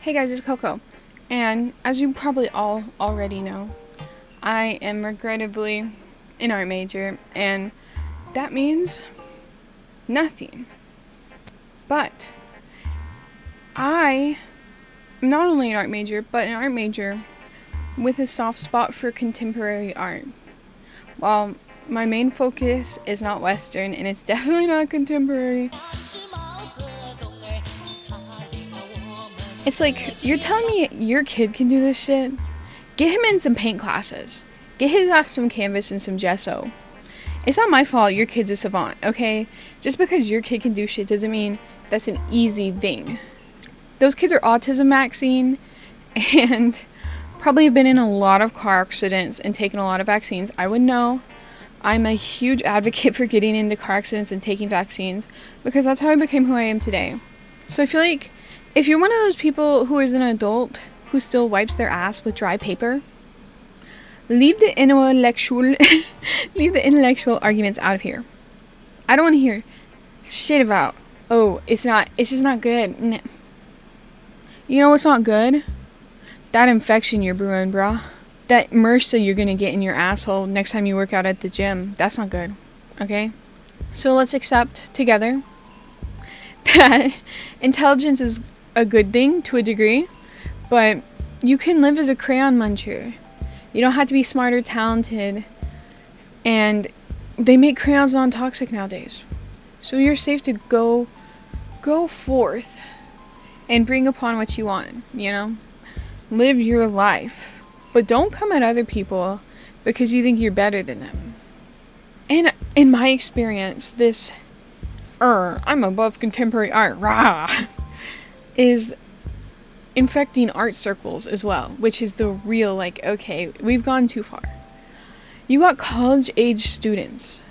Hey guys, it's Coco, and as you probably all already know, I am regrettably an art major, and that means nothing. But I am not only an art major, but an art major with a soft spot for contemporary art. While my main focus is not Western, and it's definitely not contemporary. It's like, you're telling me your kid can do this shit? Get him in some paint classes. Get his ass some canvas and some gesso. It's not my fault your kid's a savant, okay? Just because your kid can do shit doesn't mean that's an easy thing. Those kids are autism vaccine and probably have been in a lot of car accidents and taken a lot of vaccines. I would know. I'm a huge advocate for getting into car accidents and taking vaccines because that's how I became who I am today. So I feel like if you're one of those people who is an adult who still wipes their ass with dry paper, leave the intellectual arguments out of here. I don't want to hear shit about, oh, it's just not good. Nah. You know what's not good? That infection you're brewing, bruh. That MRSA you're gonna get in your asshole next time you work out at the gym. That's not good, okay? So let's accept together that intelligence is a good thing to a degree, but you can live as a crayon muncher. You don't have to be smart or talented, and they make crayons non-toxic nowadays. So you're safe to go forth and bring upon what you want, you know? Live your life, but don't come at other people because you think you're better than them. And in my experience, this I'm above contemporary art, rah, is infecting art circles as well, which is the real, like, okay, we've gone too far. You got college-age students.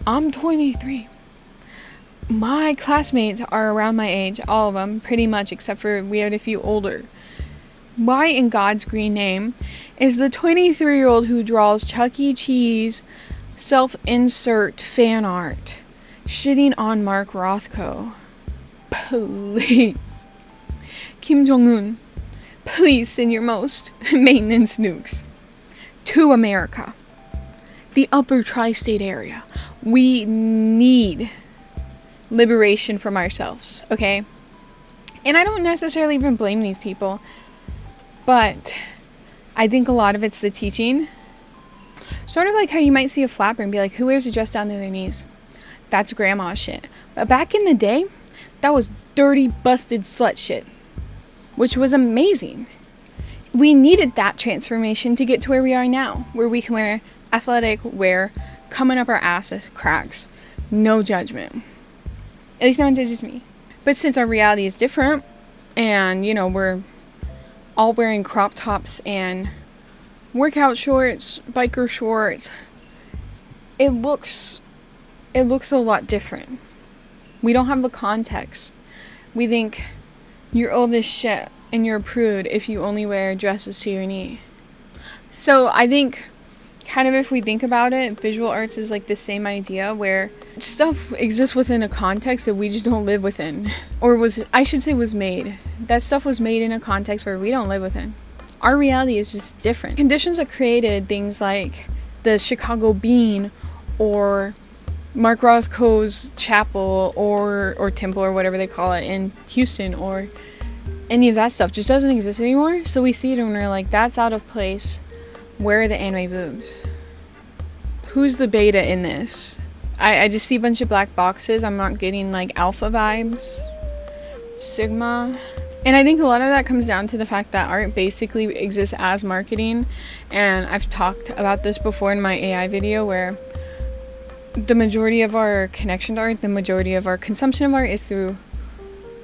I'm 23. My classmates are around my age, all of them, pretty much, except for we had a few older. Why in God's green name is the 23-year-old who draws Chuck E. Cheese self-insert fan art shitting on Mark Rothko? Please. Kim Jong-un, please send your most maintenance nukes to America. The upper tri-state area. We need liberation from ourselves, okay? And I don't necessarily even blame these people, but I think a lot of it's the teaching. Sort of like how you might see a flapper and be like, who wears a dress down to their knees? That's grandma shit. But back in the day, that was dirty, busted slut shit, which was amazing. We needed that transformation to get to where we are now, where we can wear athletic wear coming up our asses cracks. No judgment. At least no one judges me. But since our reality is different, and, you know, we're all wearing crop tops and workout shorts, biker shorts, it looks a lot different. We don't have the context. We think you're old as shit and you're a prude if you only wear dresses to your knee. So I think, kind of if we think about it, visual arts is like the same idea where stuff exists within a context that we just don't live within. Or was made. That stuff was made in a context where we don't live within. Our reality is just different. Conditions that created things like the Chicago Bean or Mark Rothko's chapel or temple or whatever they call it in Houston, or any of that stuff just doesn't exist anymore. So we see it and we're like, that's out of place. Where are the anime boobs? Who's the beta in this? I just see a bunch of black boxes. I'm not getting like alpha vibes, sigma. And I think a lot of that comes down to the fact that art basically exists as marketing. And I've talked about this before in my AI video, where the majority of our connection to art, the majority of our consumption of art is through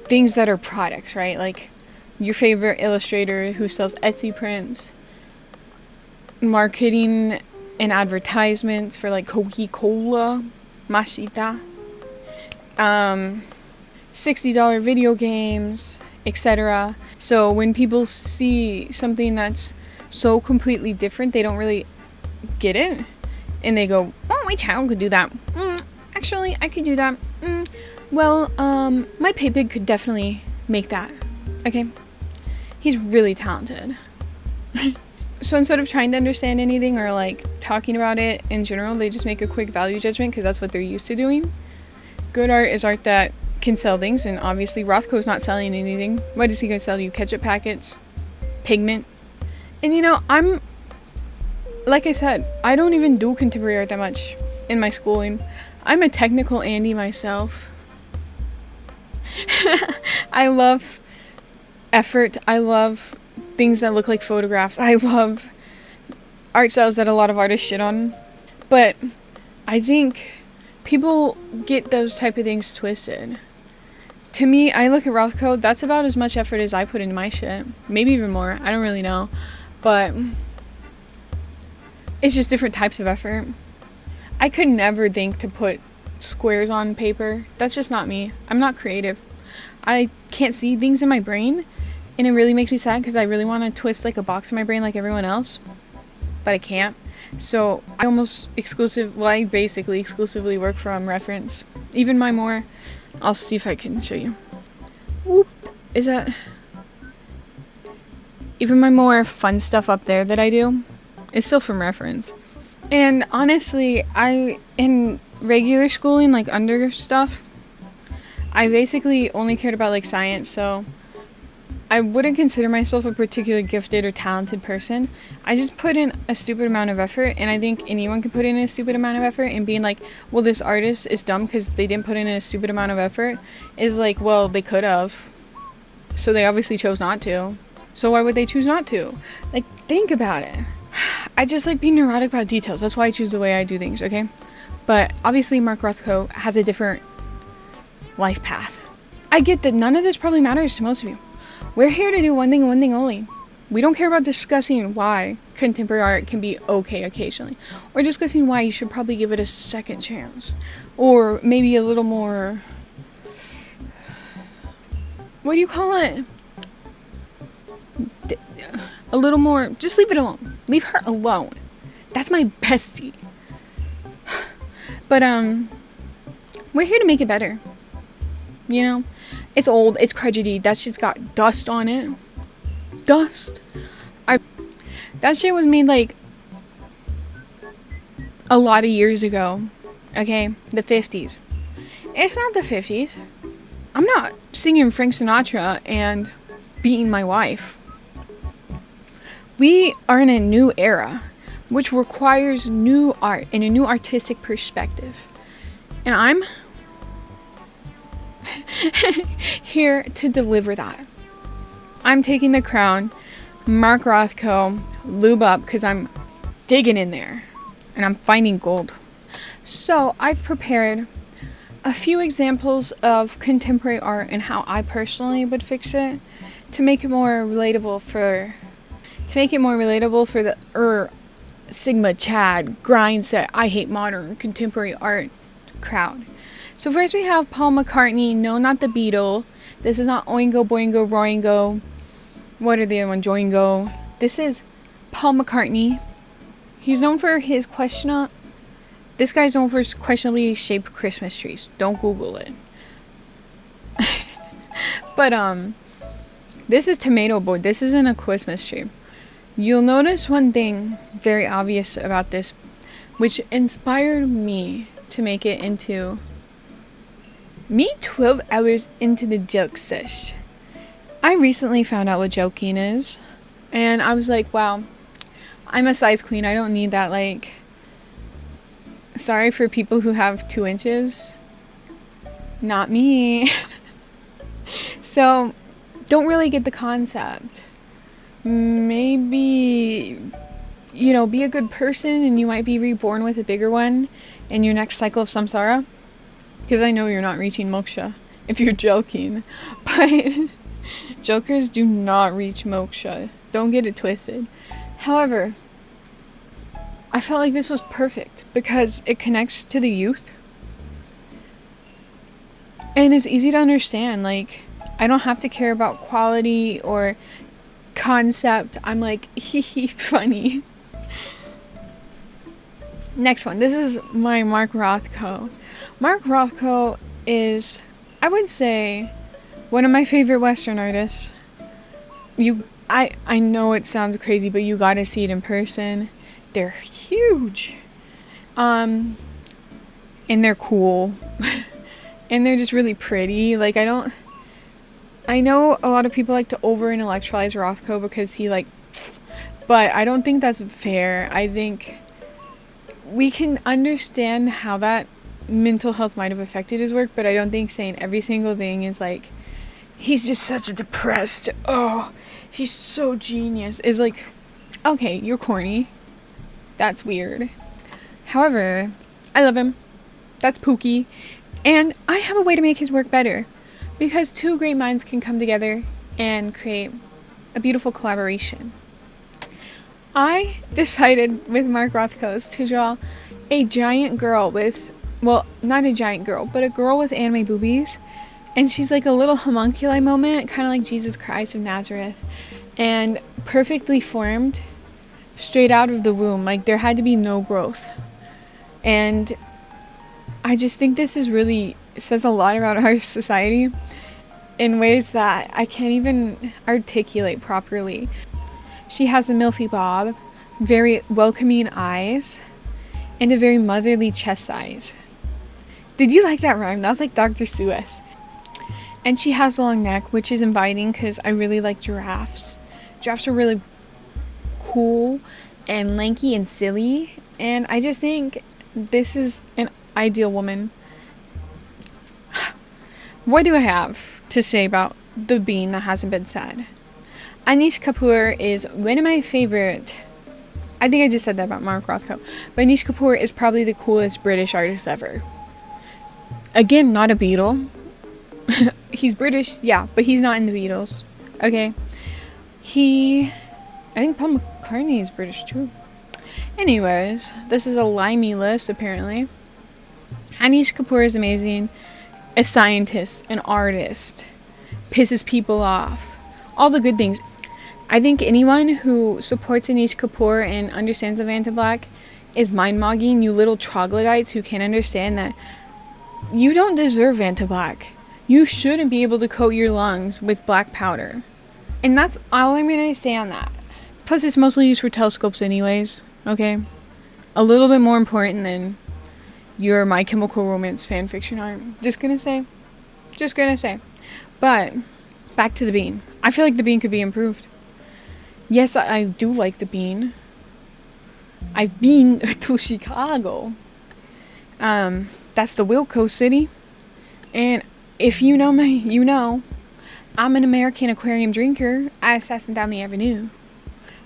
things that are products, right? Like your favorite illustrator who sells Etsy prints, marketing and advertisements for like Coca-Cola, Mashita, $60 video games, etc. So when people see something that's so completely different, they don't really get it. And they go, oh, my child could do that. Actually, I could do that. Well, my Paypig could definitely make that. Okay? He's really talented. So instead of trying to understand anything or like talking about it in general, they just make a quick value judgment because that's what they're used to doing. Good art is art that can sell things, and obviously Rothko's not selling anything. What is he going to sell you? Ketchup packets? Pigment? And you know, like I said, I don't even do contemporary art that much in my schooling. I'm a technical Andy myself. I love effort. I love things that look like photographs. I love art styles that a lot of artists shit on. But I think people get those type of things twisted. To me, I look at Rothko, that's about as much effort as I put into my shit. Maybe even more. I don't really know. But it's just different types of effort. I could never think to put squares on paper. That's just not me. I'm not creative. I can't see things in my brain, and it really makes me sad because I really want to twist like a box in my brain like everyone else, but I can't. So I basically exclusively work from reference. Even my more, I'll see if I can show you. Whoop. Is that... Even my more fun stuff up there that I do is still from reference. And honestly, in regular schooling, like under stuff, I basically only cared about like science, so I wouldn't consider myself a particularly gifted or talented person. I just put in a stupid amount of effort, and I think anyone can put in a stupid amount of effort, and being like, well, this artist is dumb because they didn't put in a stupid amount of effort is like, well, they could have. So they obviously chose not to. So why would they choose not to? Like, think about it. I just like being neurotic about details. That's why I choose the way I do things, okay? But obviously Mark Rothko has a different life path. I get that none of this probably matters to most of you. We're here to do one thing and one thing only. We don't care about discussing why contemporary art can be okay occasionally, or discussing why you should probably give it a second chance, or maybe a little more, what do you call it? A little more, just leave it alone. Leave her alone. That's my bestie. But we're here to make it better. You know, it's old, it's crudgety, that shit's got dust on it. Dust. That shit was made like a lot of years ago. Okay, the 50s. It's not the 50s. I'm not singing Frank Sinatra and beating my wife. We are in a new era, which requires new art and a new artistic perspective. And I'm here to deliver that. I'm taking the crown, Mark Rothko, lube up, because I'm digging in there and I'm finding gold. So I've prepared a few examples of contemporary art and how I personally would fix it to make it more relatable for the Sigma Chad grind set I hate modern contemporary art crowd. So first we have Paul McCartney. No, not the Beatle. This is not Oingo Boingo Roingo. What are the other one? Joingo. This is Paul McCartney. He's known for his this guy's known for his questionably shaped Christmas trees. Don't Google it. But this is Tomato Boy. This isn't a Christmas tree. You'll notice one thing very obvious about this, which inspired me to make it into me 12 hours into the joke sesh. I recently found out what joking is, and I was like, wow, I'm a size queen. I don't need that, like, sorry for people who have 2 inches. Not me. So, don't really get the concept. Maybe, you know, be a good person and you might be reborn with a bigger one in your next cycle of samsara. Because I know you're not reaching moksha if you're joking. But jokers do not reach moksha. Don't get it twisted. However, I felt like this was perfect because it connects to the youth. And it's easy to understand. Like, I don't have to care about quality or concept. I'm like, hee hee, funny. Next one. This is my Mark Rothko. Mark Rothko is, I would say, one of my favorite Western artists. I know it sounds crazy, but you gotta see it in person. They're huge. And they're cool. And they're just really pretty. Like, I know a lot of people like to over intellectualize Rothko because but I don't think that's fair. I think we can understand how that mental health might have affected his work, but I don't think saying every single thing is like, he's just such a depressed, oh, he's so genius, is like, okay, you're corny. That's weird. However, I love him. That's Pookie. And I have a way to make his work better. Because two great minds can come together and create a beautiful collaboration. I decided with Mark Rothko's to draw a giant girl with, well, not a giant girl, but a girl with anime boobies. And she's like a little homunculi moment, kind of like Jesus Christ of Nazareth. And perfectly formed, straight out of the womb. Like, there had to be no growth. And I just think this is really, it says a lot about our society in ways that I can't even articulate properly. She has a milfy bob, very welcoming eyes, and a very motherly chest size. Did you like that rhyme? That was like Dr. Seuss. And she has a long neck, which is inviting because I really like giraffes. Giraffes are really cool and lanky and silly, and I just think this is an ideal woman. What do I have to say about the bean that hasn't been said? Anish Kapoor is one of my favorite. I think I just said that about Mark Rothko. But Anish Kapoor is probably the coolest British artist ever. Again, not a Beatle. He's British, yeah, but he's not in the Beatles. Okay. I think Paul McCartney is British too. Anyways, this is a limey list apparently. Anish Kapoor is amazing. A scientist, an artist, pisses people off, all the good things. I think anyone who supports Anish Kapoor and understands the Vantablack is mind-mogging, you little troglodytes who can't understand that you don't deserve Vantablack. You shouldn't be able to coat your lungs with black powder. And that's all I'm going to say on that. Plus, it's mostly used for telescopes anyways, okay? A little bit more important than your My Chemical Romance fanfiction art. Just gonna say. But back to the bean. I feel like the bean could be improved. Yes, I do like the bean. I've been to Chicago. That's the Wilco city. And if you know me, you know I'm an American aquarium drinker. I assassin down the avenue.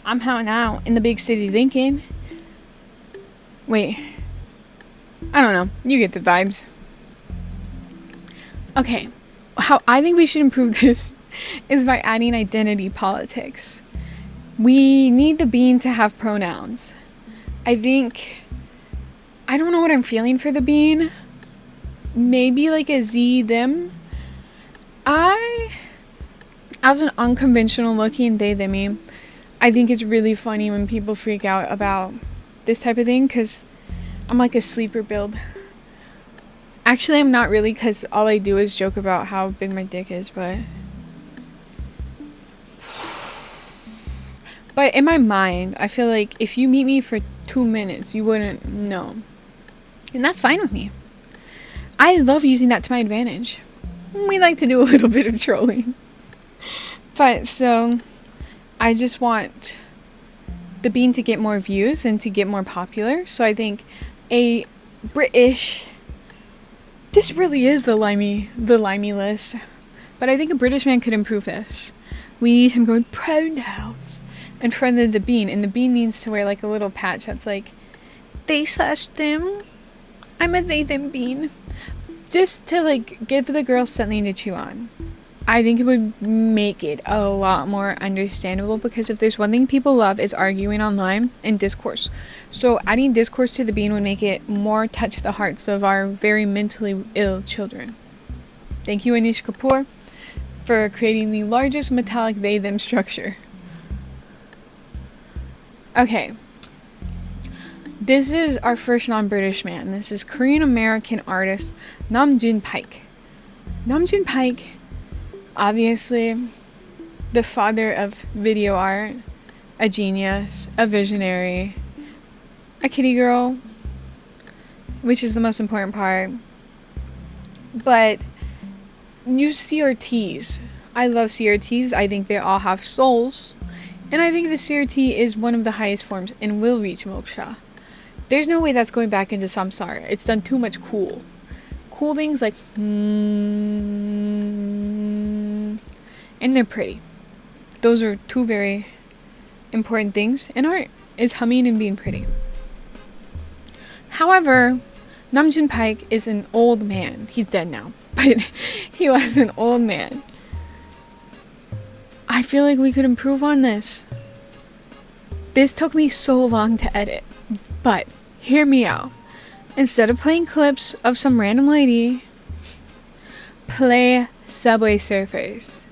I'm hanging out in the big city Lincoln. Wait, I don't know. You get the vibes. Okay, how I think we should improve this is by adding identity politics. We need the bean to have pronouns. I don't know what I'm feeling for the bean. Maybe like a Z, them. As an unconventional looking they, themmy, I think it's really funny when people freak out about this type of thing because I'm like a sleeper build. Actually, I'm not really because all I do is joke about how big my dick is, but in my mind, I feel like if you meet me for 2 minutes, you wouldn't know. And that's fine with me. I love using that to my advantage. We like to do a little bit of trolling. But so, I just want the bean to get more views and to get more popular. So I think a British, this really is the limey list. But I think a British man could improve this. We need him going pronouns in front of the bean. And the bean needs to wear like a little patch that's like, they/them. I'm a they/them bean. Just to like give the girls something to chew on. I think it would make it a lot more understandable because if there's one thing people love, it's arguing online and discourse. So adding discourse to the bean would make it more touch the hearts of our very mentally ill children. Thank you, Anish Kapoor, for creating the largest metallic they/them structure. Okay. This is our first non-British man. This is Korean-American artist Namjoon Paik. Namjoon Paik, obviously, the father of video art, a genius, a visionary, a kitty girl, which is the most important part. But use CRTs. I love CRTs. I think they all have souls. And I think the CRT is one of the highest forms and will reach moksha. There's no way that's going back into samsara. It's done too much cool. Cool things like and they're pretty. Those are two very important things in art, is humming and being pretty. However, Namjoon Paik is an old man. He's dead now, but he was an old man. I feel like we could improve on this. This took me so long to edit, but hear me out. Instead of playing clips of some random lady, play Subway Surfers.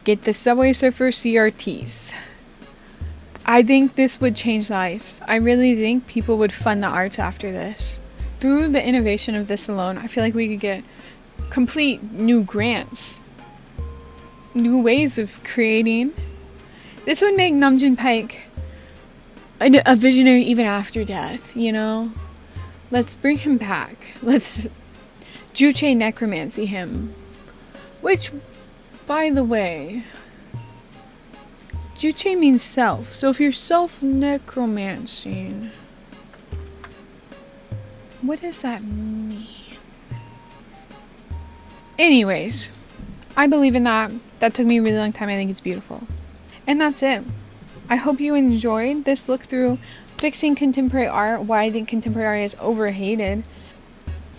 Get the Subway Surfer CRTs. I think this would change lives. I really think people would fund the arts after this. Through the innovation of this alone, I feel like we could get complete new grants, new ways of creating. This would make Namjoon Paik a visionary even after death, you know? Let's bring him back. Let's Juche necromancy him. Which, by the way, Juche means self. So if you're self-necromancing, what does that mean? Anyways, I believe in that. That took me a really long time. I think it's beautiful. And that's it. I hope you enjoyed this look through fixing contemporary art, why I think contemporary art is overhated.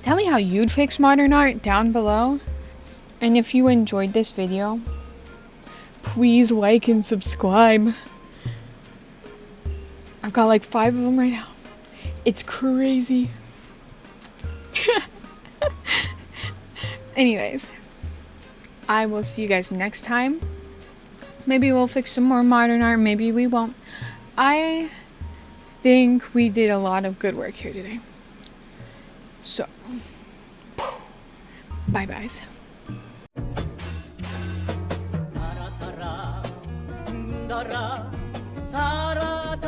Tell me how you'd fix modern art down below. And if you enjoyed this video, please like and subscribe. I've got like 5 of them right now. It's crazy. Anyways, I will see you guys next time. Maybe we'll fix some more modern art, maybe we won't. I think we did a lot of good work here today. So, bye guys. 달아 달아